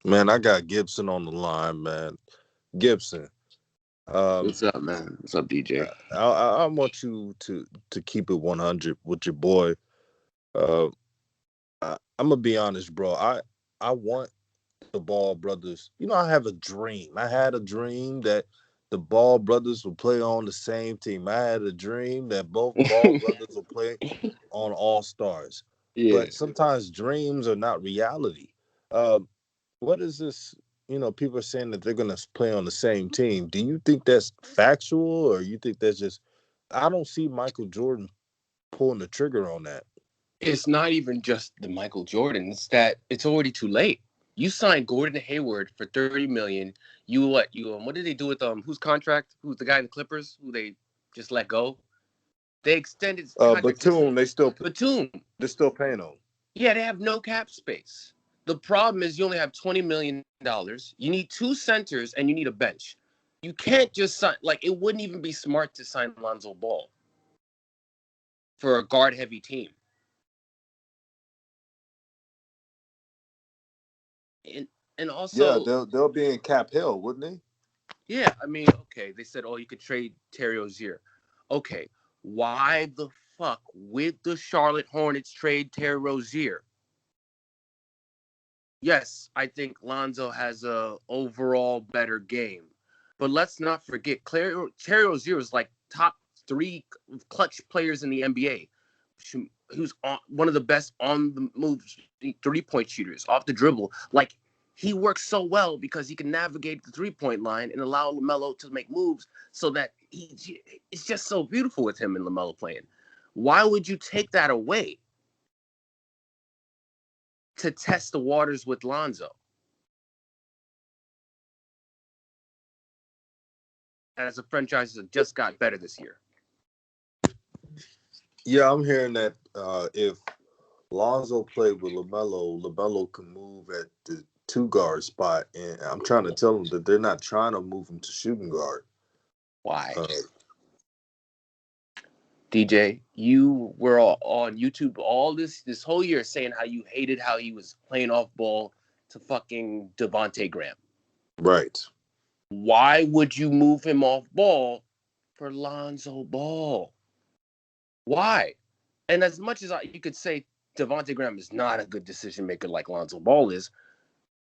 Man, I got Gibson on the line, man. Gibson. Um, What's up, man? What's up, DJ? I want you to keep it 100 with your boy. Uh, I'm gonna be honest, bro. I want the Ball brothers. You know, I have a dream. I had a dream that the Ball brothers would play on the same team. I had a dream that both Ball brothers will play on All Stars. Yeah. But sometimes dreams are not reality. Uh, what is this? You know, people are saying that they're gonna play on the same team. Do you think that's factual, or you think that's just? I don't see Michael Jordan pulling the trigger on that. It's not even just the Michael Jordan. It's that it's already too late. You signed Gordon Hayward for 30 million. You what? What did they do with whose contract? Who's the guy in the Clippers who they just let go? They extended his contract. Batum, Batum. they're still paying him. Yeah, they have no cap space. The problem is you only have $20 million. You need two centers and you need a bench. You can't just sign it wouldn't even be smart to sign Lonzo Ball for a guard heavy team. And and Yeah, also, they'll be in Cap Hill, wouldn't they? yeah, I mean, okay, they said, oh, you could trade Terry Rozier. Okay, why the fuck would the Charlotte Hornets trade Terry Rozier? Yes, I think Lonzo has a overall better game, but let's not forget Terry Rozier is like top three clutch players in the NBA. Who's one of the best on the move 3-point shooters off the dribble. Like he works so well because he can navigate the 3-point line and allow LaMelo to make moves so that it's just so beautiful with him and LaMelo playing. Why would you take that away to test the waters with Lonzo as a franchise that just got better this year? Yeah, I'm hearing that if Lonzo played with Lamelo, Lamelo can move at the two guard spot, and I'm trying to tell them that they're not trying to move him to shooting guard. Why? Uh, DJ, you were on YouTube all this whole year saying how you hated how he was playing off ball to fucking Devontae Graham. right. Why would you move him off ball for Lonzo Ball? Why? And as much as you could say Devontae Graham is not a good decision maker like Lonzo Ball is,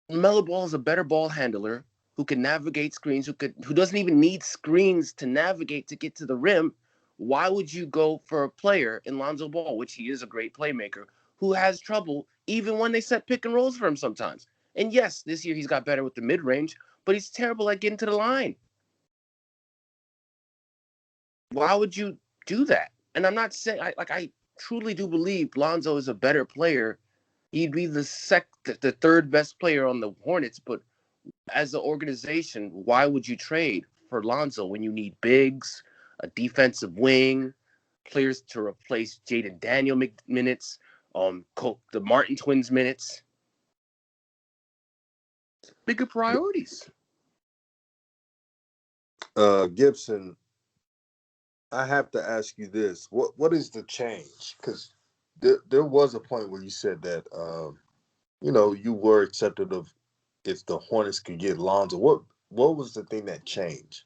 Melo Ball is a better ball handler who can navigate screens, who doesn't even need screens to navigate to get to the rim. Why would you go for a player in Lonzo Ball, which he is a great playmaker, who has trouble even when they set pick and rolls for him sometimes? And yes, this year he's got better with the mid range, but he's terrible at getting to the line. Why would you do that? And I'm not saying I truly do believe Lonzo is a better player. He'd be the third best player on the Hornets, but as an organization, why would you trade for Lonzo when you need bigs, a defensive wing, players to replace Jaden Daniel minutes, the Martin twins minutes, bigger priorities? Gibson, I have to ask you this: what is the change? Because there was a point where you said that you know you were accepted of if the Hornets could get Lonzo. What was the thing that changed?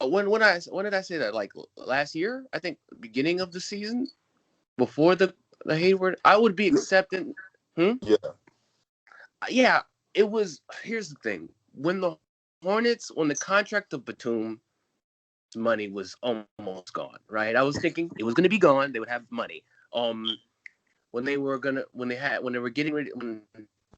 When did I say that? Like last year? I think beginning of the season before the Hayward, I would be accepting. Hmm? Yeah, Yeah, it was. Here's the thing: when the contract of Batum's money was almost gone, right? I was thinking it was going to be gone. They would have money. When they were getting ready when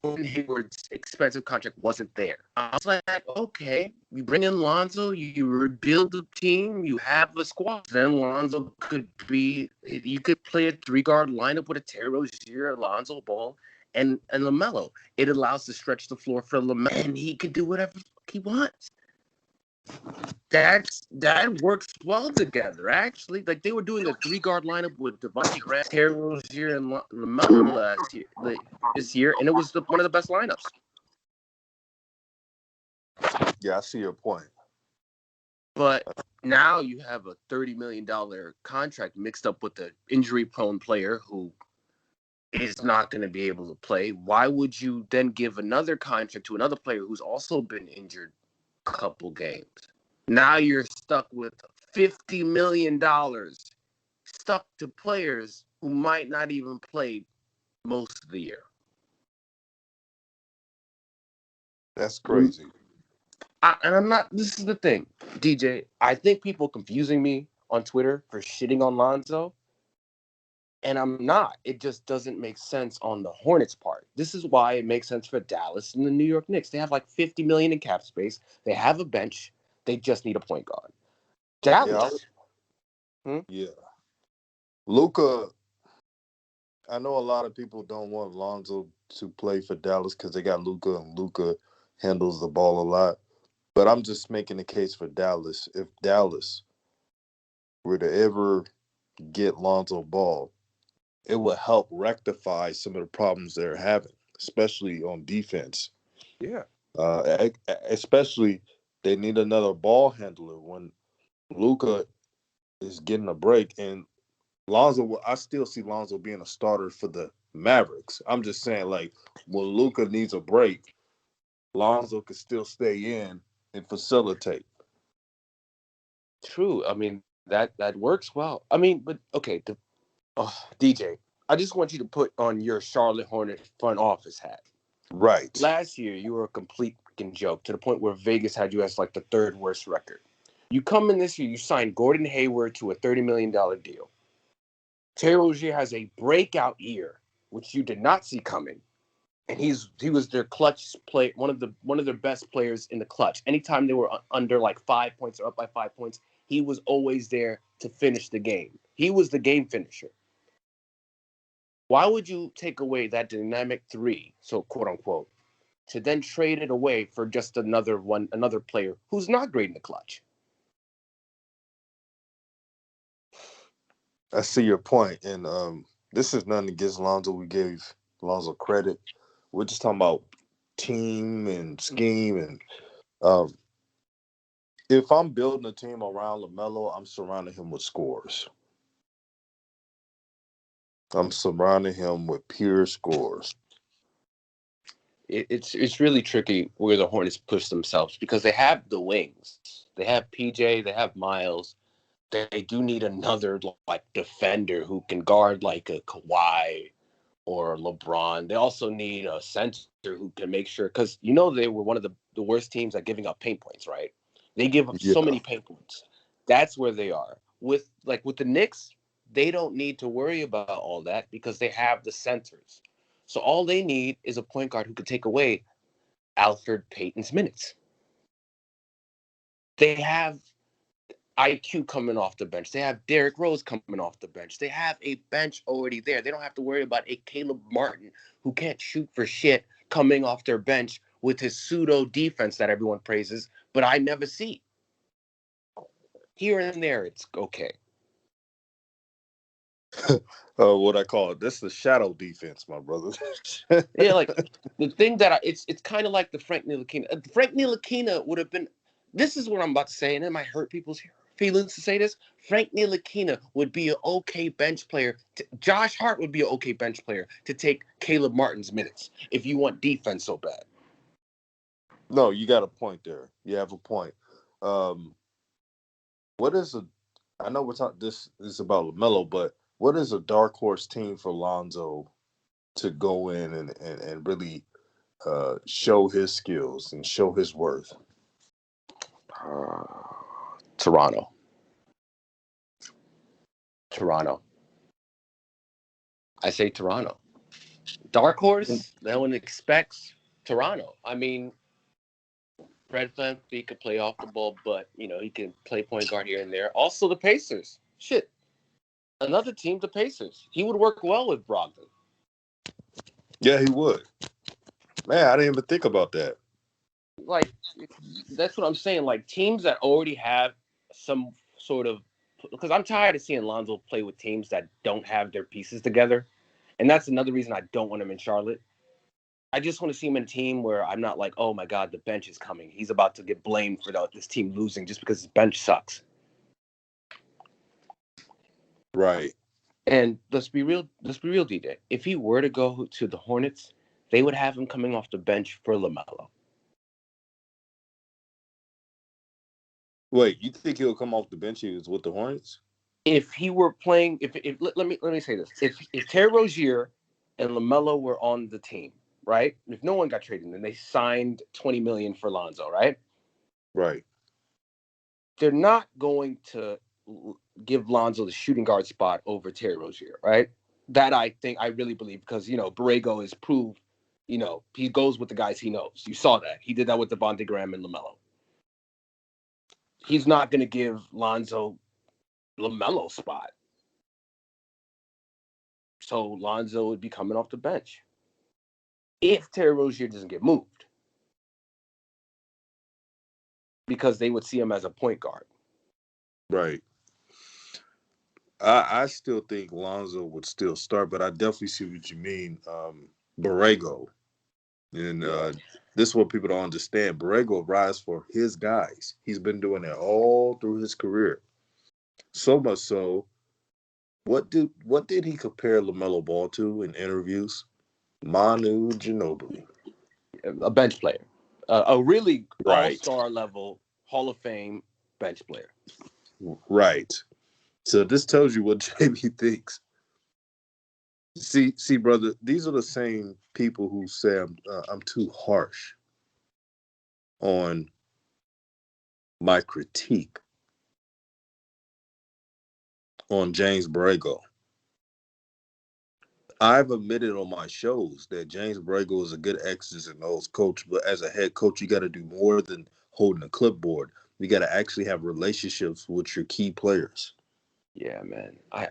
Gordon Hayward's expensive contract wasn't there. I was like, okay, you bring in Lonzo, you rebuild the team, you have a squad. Then Lonzo you could play a 3-guard lineup with a Terry Rozier, Lonzo Ball, and LaMelo. It allows to stretch the floor for LaMelo, and he could do whatever he wants. That works well together, actually. Like they were doing a 3-guard lineup with Devontae Graham, Terry Rozier, and LaMelo this year, and it was one of the best lineups. yeah, I see your point. But now you have a $30 million contract mixed up with an injury-prone player who is not going to be able to play, why would you then give another contract to another player who's also been injured a couple games? Now you're stuck with $50 million stuck to players who might not even play most of the year. That's crazy. And I'm not, this is the thing, DJ, I think people confusing me on Twitter for shitting on Lonzo, and I'm not. It just doesn't make sense on the Hornets part. This is why it makes sense for Dallas and the New York Knicks. They have like $50 million in cap space. They have a bench. They just need a point guard. Yeah, Dallas. yeah. Luca, I know a lot of people don't want Lonzo to play for Dallas because they got Luca, and Luca handles the ball a lot. But I'm just making the case for Dallas. If Dallas were to ever get Lonzo Ball, it would help rectify some of the problems they're having, especially on defense. Yeah. Especially, they need another ball handler when Luca is getting a break. And Lonzo, I still see Lonzo being a starter for the Mavericks. I'm just saying, like, when Luca needs a break, Lonzo could still stay in and facilitate. True. I mean, that works well. I mean, but okay, DJ, I just want you to put on your Charlotte Hornet front office hat. Right. Last year, you were a complete fucking joke to the point where Vegas had you as like the third worst record. You come in this year, you signed Gordon Hayward to a $30 million deal. Terry Rozier has a breakout year, which you did not see coming. And he was their clutch play, one of their best players in the clutch. Anytime they were under like 5 points or up by 5 points, he was always there to finish the game. He was the game finisher. Why would you take away that dynamic three, so quote unquote, to then trade it away for just another player who's not great in the clutch? I see your point, and this is nothing against Lonzo. We gave Lonzo credit. We're just talking about team and scheme, and um, if I'm building a team around LaMelo, I'm surrounding him with scores. I'm surrounding him with pure scores. It's really tricky where the Hornets push themselves because they have the wings. They have PJ, they have Miles. They do need another like defender who can guard like a Kawhi or LeBron. They also need a center who can make sure, because they were one of the worst teams at giving up paint points, right? They give up so Yeah. many paint points. That's where they are. With the Knicks, they don't need to worry about all that because they have the centers. So all they need is a point guard who can take away Alfred Payton's minutes. They have IQ coming off the bench. They have Derrick Rose coming off the bench. They have a bench already there. They don't have to worry about a Caleb Martin who can't shoot for shit coming off their bench with his pseudo defense that everyone praises, but I never see. Here and there, it's okay. What I call it. This is the shadow defense, my brother. Yeah, like the thing that it's kind of like the Frank Ntilikina. Frank Ntilikina would have been. This is what I'm about to say, and it might hurt people's feelings to say this. Frank Ntilikina would be an okay bench player. Josh Hart would be an okay bench player to take Caleb Martin's minutes if you want defense so bad. No, you got a point there. You have a point. Um, what is a? I know we're talking. This is about LaMelo, but what is a dark horse team for Lonzo to go in and really show his skills and show his worth? Toronto. Toronto. I say Toronto. Dark horse. No one expects Toronto. I mean, Fred VanVleet could play off the ball, but he can play point guard here and there. Also, the Pacers. Shit, another team, the Pacers. He would work well with Brogdon. Yeah, he would. Man, I didn't even think about that. Like, that's what I'm saying. Like, teams that already have some sort of, because I'm tired of seeing Lonzo play with teams that don't have their pieces together, and that's another reason I don't want him in Charlotte. I just want to see him in a team where I'm not like, oh my God, the bench is coming. He's about to get blamed for this team losing just because his bench sucks. Right. And let's be real. Let's be real, DJ. If he were to go to the Hornets, they would have him coming off the bench for LaMelo. Wait, you think he'll come off the bench? He was with the Hornets. If he were playing, if let me say this: if Terry Rozier and LaMelo were on the team, right? If no one got traded, then they signed $20 million for Lonzo, right? Right. They're not going to give Lonzo the shooting guard spot over Terry Rozier, right? That I really believe because Borrego has proved, he goes with the guys he knows. You saw that he did that with Devontae Graham and LaMelo. He's not going to give Lonzo LaMelo spot, so Lonzo would be coming off the bench if Terry Rozier doesn't get moved because they would see him as a point guard. Right. I still think Lonzo would still start, but I definitely see what you mean. Borrego. And Yeah. this is what people don't understand. Borrego rise for his guys. He's been doing it all through his career. So much so, what did he compare LaMelo Ball to in interviews? Manu Ginobili. A bench player, a really Right. all-star level Hall of Fame bench player. Right. So this tells you what JB thinks. See, brother, these are the same people who say I'm too harsh on my critique on James Borrego. I've admitted on my shows that James Borrego is a good X's and O's coach, but as a head coach, you got to do more than holding a clipboard. You got to actually have relationships with your key players. Yeah, man. I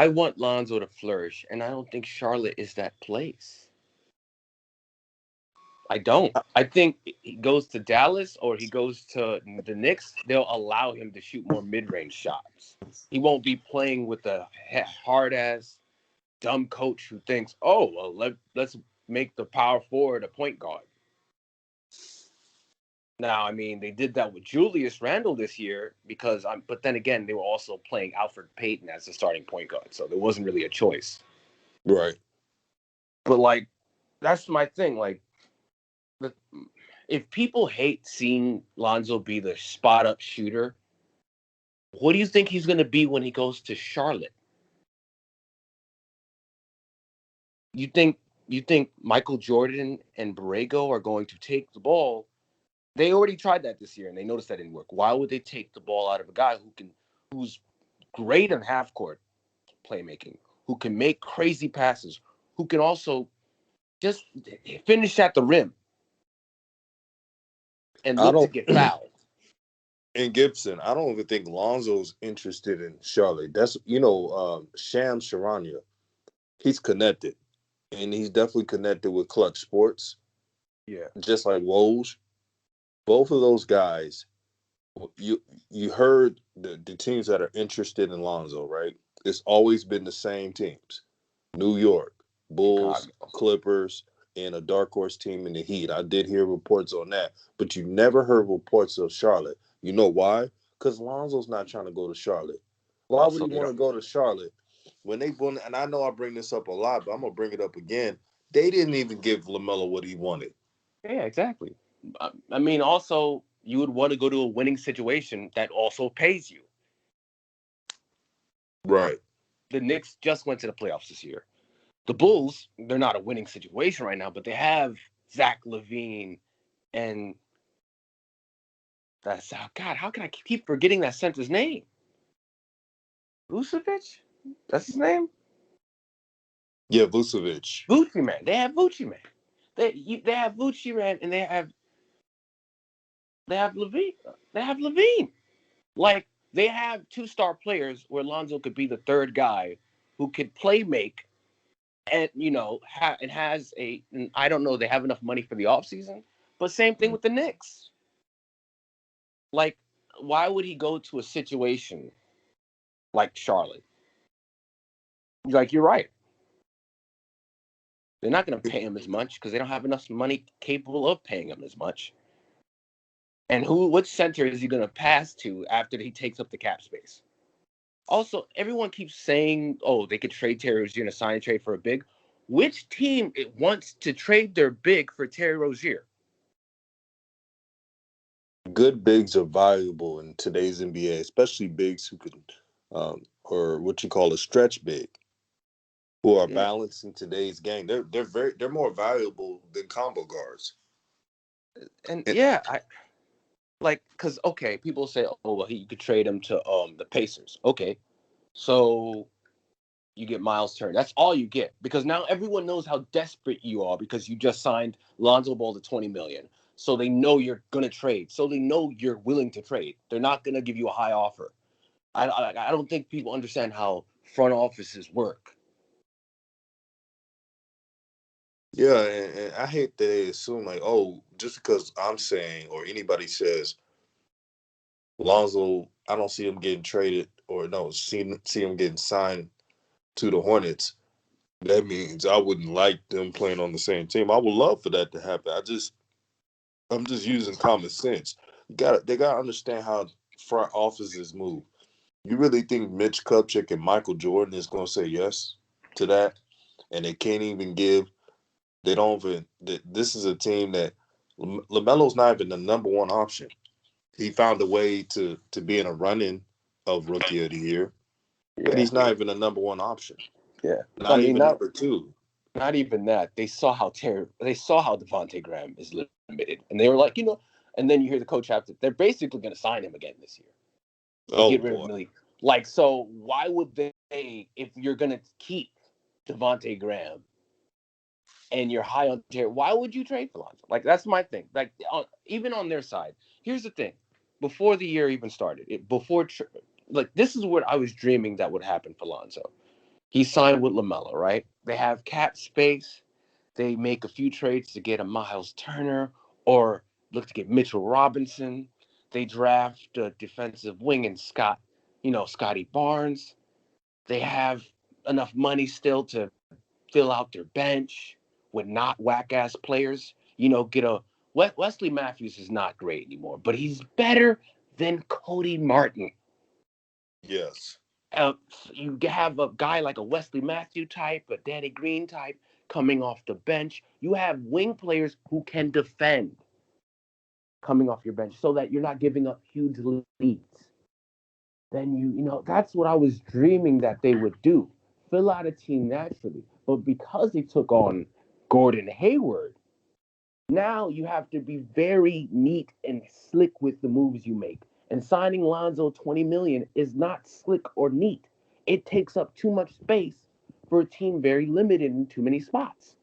want Lonzo to flourish, and I don't think Charlotte is that place. I don't. I think he goes to Dallas or he goes to the Knicks, they'll allow him to shoot more mid-range shots. He won't be playing with a hard-ass, dumb coach who thinks, oh, well, let's make the power forward a point guard. Now, I mean, they did that with Julius Randle this year but then again, they were also playing Alfred Payton as the starting point guard, so there wasn't really a choice. Right. But like, that's my thing. Like, if people hate seeing Lonzo be the spot up shooter, what do you think he's going to be when he goes to Charlotte? You think Michael Jordan and Borrego are going to take the ball? They already tried that this year and they noticed that didn't work. Why would they take the ball out of a guy who's great in half court playmaking, who can make crazy passes, who can also just finish at the rim and I look to don't. get fouled? And Gibson, I don't even think Lonzo's interested in Charlotte. That's Sham Charania. He's connected, and he's definitely connected with Clutch Sports, Yeah. just like Woj. Both of those guys, you you heard the teams that are interested in Lonzo, right? It's always been the same teams: New York, Bulls, Chicago. Clippers, and a dark horse team in the Heat. I did hear reports on that, but you never heard reports of Charlotte. You know why? Because Lonzo's not trying to go to Charlotte. Why would Also, he they want don't. to go to Charlotte when they won? And I know I bring this up a lot, but I'm gonna bring it up again. They didn't even give LaMelo what he wanted. Yeah, exactly. I mean, also, you would want to go to a winning situation that also pays you. Right. The Knicks just went to the playoffs this year. The Bulls, they're not a winning situation right now, but they have Zach LaVine and that's God. How can I keep forgetting that center's name? Vucevic? That's his name? Yeah, Vucevic. Vucci Man. They have Vucci Man. They have Vucci Man and they have Levine. They have Levine. Like they have two-star players where Lonzo could be the third guy who could play make and and has and I don't know they have enough money for the offseason, but same thing with the Knicks. Like, why would he go to a situation like Charlotte? Like, you're right. They're not going to pay him as much because they don't have enough money capable of paying him as much. And which center is he going to pass to after he takes up the cap space? Also, everyone keeps saying, "Oh, they could trade Terry Rozier and sign a trade for a big." Which team it wants to trade their big for Terry Rozier? Good bigs are valuable in today's NBA, especially bigs who can, or what you call a stretch big, who are Yeah, balanced in today's game. They're more valuable than combo guards. and And, yeah, I like because okay, people say, "Oh, well, you could trade him to the Pacers." Okay, so you get Miles Turner. That's all you get because now everyone knows how desperate you are because you just signed Lonzo Ball to 20 million. So they know you're gonna trade. So they know you're willing to trade. They're not gonna give you a high offer. I don't think people understand how front offices work. yeah, and I hate that they assume like, oh, just because I'm saying or anybody says Lonzo, I don't see him getting traded or no, see him getting signed to the Hornets. That means I wouldn't like them playing on the same team. I would love for that to happen. I'm just using common sense. They gotta understand how front offices move. You really think Mitch Kupchak and Michael Jordan is gonna say yes to that? And they can't even give. They don't even. This is a team that Lamelo's not even the number one option. He found a way to be in a running of Rookie of the Year, but Yeah, he's not even a number one option. yeah. I Not mean, even not number two. not even that. They saw how Devontae Graham is limited, and they were like, And then you hear the coach after they're basically going to sign him again this year and Oh get rid of boy. Millie. Like, so why would they, if you're going to keep Devontae Graham and you're high on Terry, why would you trade for Lonzo? Like, that's my thing. Like, even on their side, here's the thing: before the year even started, like this is what I was dreaming that would happen for Lonzo. He signed with LaMelo, right? They have cap space. They make a few trades to get a Miles Turner or look to get Mitchell Robinson. They draft a defensive wing and Scotty Barnes. They have enough money still to fill out their bench with not whack ass players. Get a Wesley Matthews is not great anymore, but he's better than Cody Martin. Yes. uh, you have a guy like a Wesley Matthew type, a Danny Green type coming off the bench. You have wing players who can defend coming off your bench so that you're not giving up huge leads. Then that's what I was dreaming that they would do. Fill out a team naturally. But because they took on Gordon Hayward, now you have to be very neat and slick with the moves you make. And signing Lonzo 20 million is not slick or neat. It takes up too much space for a team very limited in too many spots.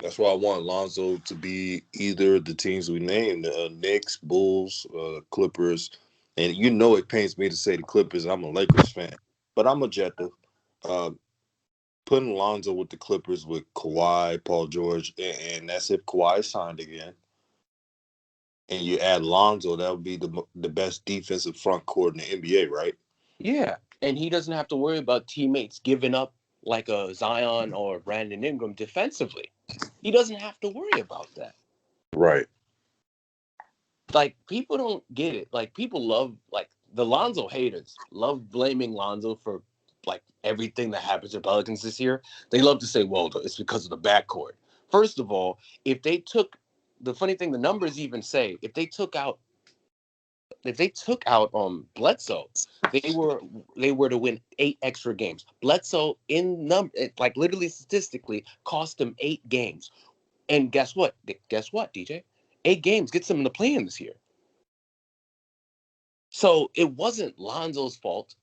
That's why I want Lonzo to be either the teams we named, Knicks, Bulls, Clippers. And it pains me to say the Clippers. I'm a Lakers fan, but I'm objective. Uh, Putting Lonzo with the Clippers with Kawhi, Paul George, and that's if Kawhi is signed again. And you add Lonzo, that would be the best defensive front court in the NBA, right? Yeah. And he doesn't have to worry about teammates giving up like a Zion or Brandon Ingram defensively. He doesn't have to worry about that. Right. Like people don't get it. Like people love like the Lonzo haters love blaming Lonzo for like everything that happens to Pelicans this year. They love to say, "Well, it's because of the backcourt." First of all, if they took the funny thing, the numbers even say if they took out Bledsoe, they were they were to win 8 extra games. Bledsoe in number like literally statistically cost them 8 games. And guess what? Guess what, DJ? 8 games gets them in the play-in this year. So it wasn't Lonzo's fault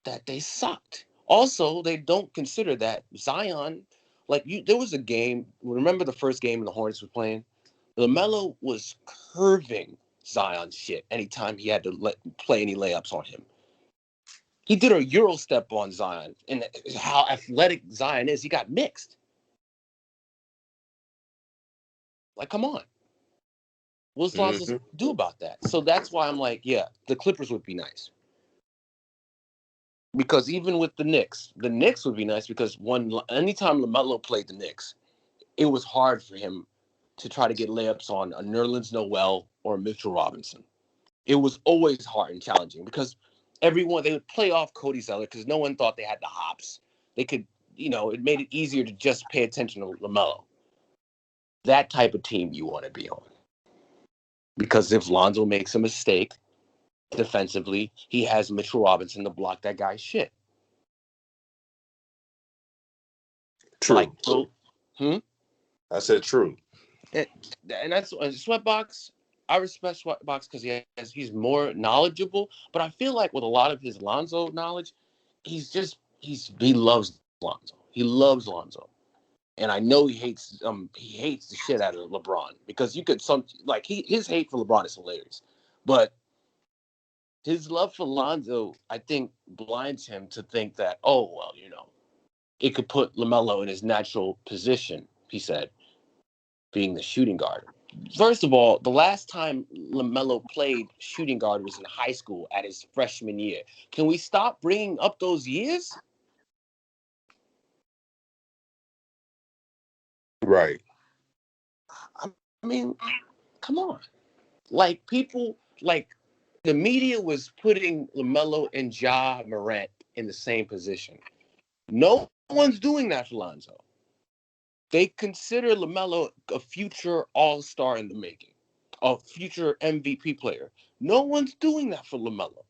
that they sucked. Also, they don't consider that Zion, there was a game. Remember the first game the Hornets were playing? LaMelo was curving Zion shit anytime he had to play any layups on him. He did a Euro step on Zion, and how athletic Zion is, he got mixed. Like, come on. What's Lonzo Hmm. do about that? So that's why I'm like, yeah, the Clippers would be nice. Because even with the Knicks would be nice because anytime LaMelo played the Knicks, it was hard for him to try to get layups on a Nerlens Noel or Mitchell Robinson. It was always hard and challenging because everyone, they would play off Cody Zeller because no one thought they had the hops. They could, it made it easier to just pay attention to LaMelo. That type of team you want to be on. Because if Lonzo makes a mistake defensively, he has Mitchell Robinson to block that guy's shit. True. Like, so, I said true. And that's Sweatbox. I respect Sweatbox because he's more knowledgeable. But I feel like with a lot of his Lonzo knowledge, he loves Lonzo. He loves Lonzo, and I know he hates the shit out of LeBron because his hate for LeBron is hilarious, but his love for Lonzo, I think, blinds him to think that, oh well, it could put LaMelo in his natural position. He said, being the shooting guard. First of all, the last time LaMelo played shooting guard was in high school at his freshman year. Can we stop bringing up those years? Right. I mean, come on. Like, people, the media was putting LaMelo and Ja Morant in the same position. No one's doing that for Lonzo. They consider LaMelo a future all-star in the making, a future MVP player. No one's doing that for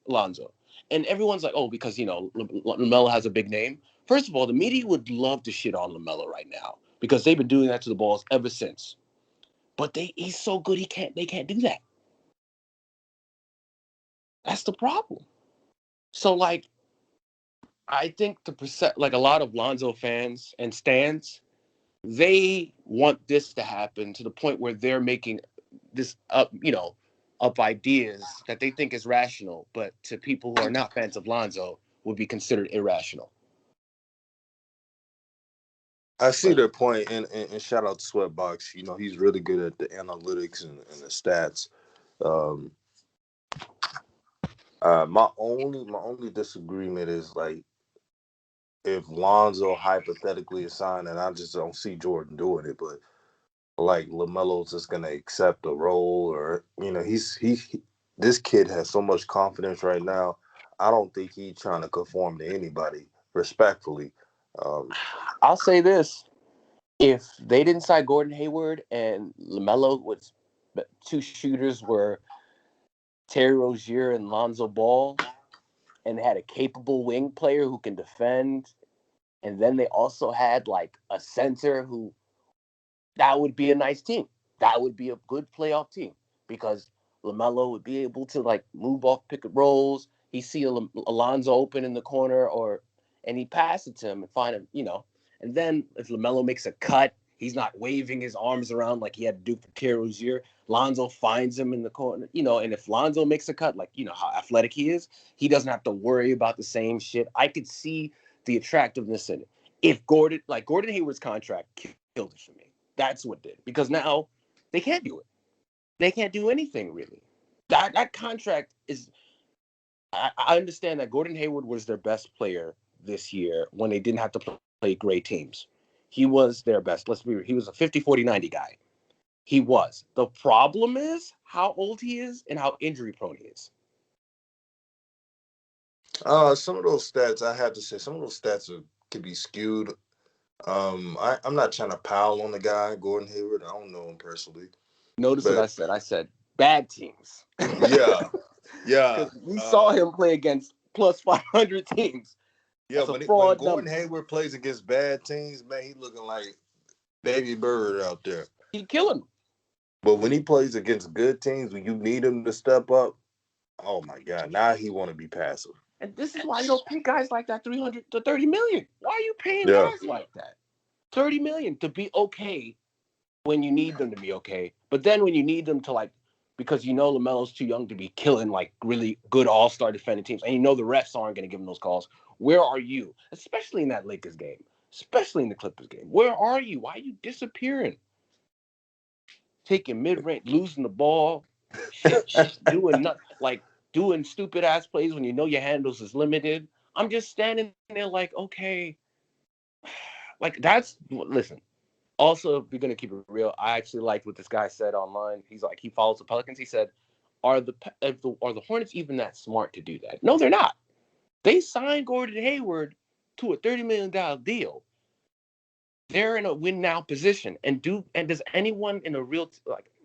Lonzo. And everyone's like, oh, because, LaMelo has a big name. First of all, the media would love to shit on LaMelo right now because they've been doing that to the balls ever since. But he's so good, they can't do that. That's the problem. So, I think a lot of Lonzo fans and stans, they want this to happen to the point where they're making this up ideas that they think is rational, but to people who are not fans of Lonzo would be considered irrational. I see their point, and shout out to Sweatbox. He's really good at the analytics and the stats. My only disagreement is if Lonzo hypothetically is signed, and I just don't see Jordan doing it, but LaMelo's just gonna accept a role, or this kid has so much confidence right now. I don't think he's trying to conform to anybody, respectfully. I'll say this: if they didn't sign Gordon Hayward and LaMelo, was two shooters were Terry Rozier and Lonzo Ball, and they had a capable wing player who can defend, and then they also had a center who, that would be a nice team. That would be a good playoff team because LaMelo would be able to move off pick and rolls. He see Alonzo open in the corner, and he pass it to him and find him, And then if LaMelo makes a cut, he's not waving his arms around like he had to do for Terry Rozier. Lonzo finds him in the corner, and if Lonzo makes a cut, how athletic he is, he doesn't have to worry about the same shit. I could see the attractiveness in it. If Gordon Hayward's contract killed it for me. That's what did. Because now they can't do it. They can't do anything, really. That contract is... I understand that Gordon Hayward was their best player this year when they didn't have to play great teams. He was their best. Let's be real. He was a 50, 40, 90 guy. He was. The problem is how old he is and how injury-prone he is. Some of those stats, I have to say, could be skewed. I'm not trying to pile on the guy, Gordon Hayward. I don't know him personally. Notice what I said. I said bad teams. Yeah. Because we saw him play against plus 500 teams. Yeah, when Gordon Hayward plays against bad teams, man, he looking like Baby Bird out there. He killing them. But when he plays against good teams, when you need him to step up, oh my God, now he want to be passive. And this is why you don't pay guys like that 300 to 30 million. Why are you paying guys like that? 30 million to be okay when you need them to be okay. But then when you need them to because LaMelo's too young to be killing really good all-star defending teams, and the refs aren't going to give him those calls. Where are you? Especially in that Lakers game, especially in the Clippers game. Where are you? Why are you disappearing? Taking mid-range, losing the ball, doing stupid ass plays when your handles is limited. I'm just standing there okay. Listen. Also, if you're gonna keep it real, I actually liked what this guy said online. He's he follows the Pelicans. He said, "Are the Hornets even that smart to do that? No, they're not. They signed Gordon Hayward to a $30 million deal. They're in a win now position, and does anyone in a real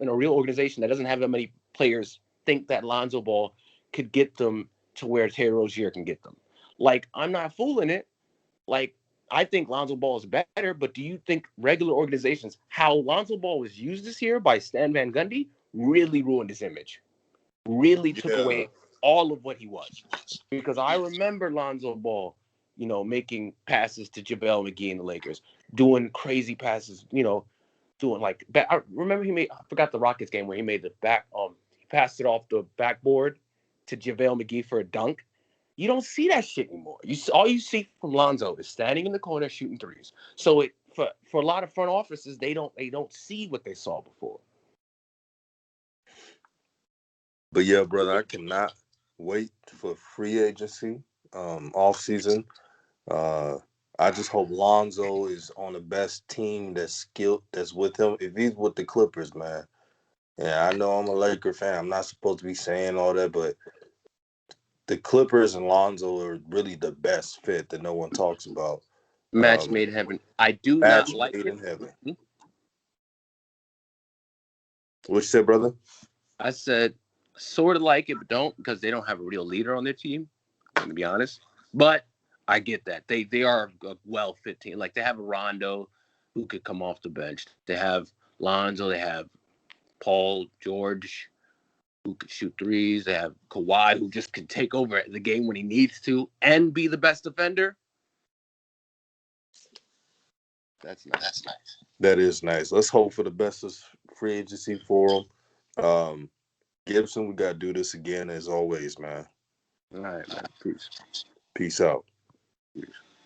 organization that doesn't have that many players think that Lonzo Ball could get them to where Terry Rozier can get them? Like, I'm not fooling it. Like, I think Lonzo Ball is better, but do you think regular organizations, how Lonzo Ball was used this year by Stan Van Gundy, really ruined his image? Really took Yeah. away all of what he was. Because I remember Lonzo Ball, making passes to JaVale McGee in the Lakers, doing crazy passes, doing like I remember I forgot the Rockets game where he made he passed it off the backboard to JaVale McGee for a dunk. You don't see that shit anymore. All you see from Lonzo is standing in the corner shooting threes. So for a lot of front offices, they don't see what they saw before. But yeah, brother, I cannot wait for free agency, off season. Uh, I just hope Lonzo is on the best team that's skilled, that's with him. If he's with the Clippers, man. Yeah, I know I'm a Laker fan. I'm not supposed to be saying all that, but the Clippers and Lonzo are really the best fit that no one talks about. Match made in heaven. I do not Match like made it. in heaven. What you said, brother? I said sort of like it, but don't, because they don't have a real leader on their team. I'm gonna be honest, but I get that they are a well fit team. Like, they have a Rondo who could come off the bench. They have Lonzo. They have Paul George who could shoot threes. They have Kawhi who just could take over the game when he needs to and be the best defender. That's nice. That is nice. Let's hope for the best of free agency for them. Gibson, we got to do this again as always, man. All right, man. Peace. Peace out. Peace.